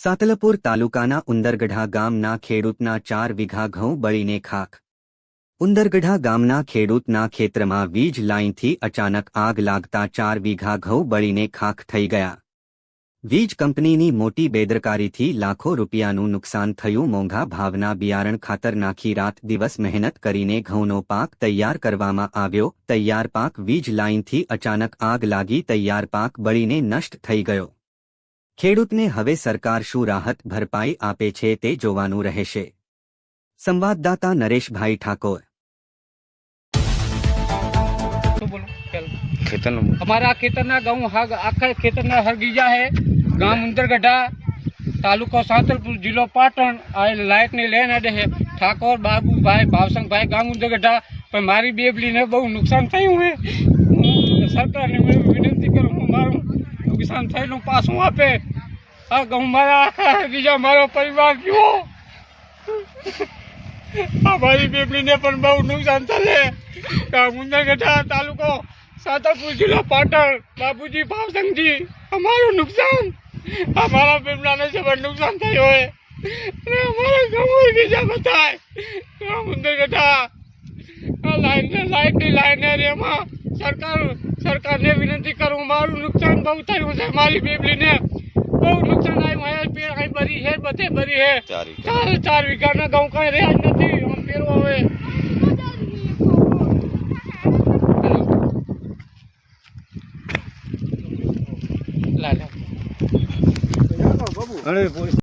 સાતલપુર તાલુકાના ઉંદરગઢા ગામના ખેડૂતના 4 વીઘા ઘઉં બળીને ખાખ। ઉંદરગઢા ગામના ખેડૂતના ખેતરમાં વીજ લાઇનથી અચાનક આગ લાગતા 4 વીઘા ઘઉં બળીને ખાખ થઈ ગયા। વીજ કંપનીની મોટી બેદરકારીથી લાખો રૂપિયાનું નુકસાન થયું। મોંઘા ભાવના બિયારણ ખાતર નાખી રાત દિવસ મહેનત કરીને ઘઉંનો પાક તૈયાર કરવામાં આવ્યો। તૈયાર પાક વીજ લાઇનથી અચાનક આગ લાગી તૈયાર પાક બળીને નષ્ટ થઈ ગયો। ખેડૂતને હવે સરકાર શું રાહત ભરપાઈ આપે છે તે જોવાનું રહેશે। સંવાદદાતા નરેશભાઈ ઠાકોર। हमारा खेतना गाँव आखा खेतना हरगीजा है। गांव उंदरगढ़ा तालुको सातलपुर जिलो पाटण आ लाइट ने लेन अडे है। ठाकोर बाबू भाई भावसंग भाई गांव उंदरगढ़ा पर मारी बेबली ने बहुत नुकसान थयुं है। सरकार ने मैं विनती करूँ मारू नुकसान थयेलुं पाछुं आपे। आ गाँव मारा आखा हरगीजा मारो परिवार जो हमारी बेबली ने पण बहुत नुकसान थये। गांव उंदरगढ़ा तालुको सातलपुर जिला पाटण बाबूजी भावसंग जी हमारो नुकसान हमारा पिपला ने जबर नुकसान थयो है। हमारा गाँव की जा बताए गाँव उंदरगढ़ा लाइट है रे मां सरकार ने विनती करूं मारू नुकसान बहुत थयो है। हमारी बेबली ने बहुत नुकसान आयो है। पेड़ आई बरी है बते बरी है। चार वीघा ना गाँव का रे आज नहीं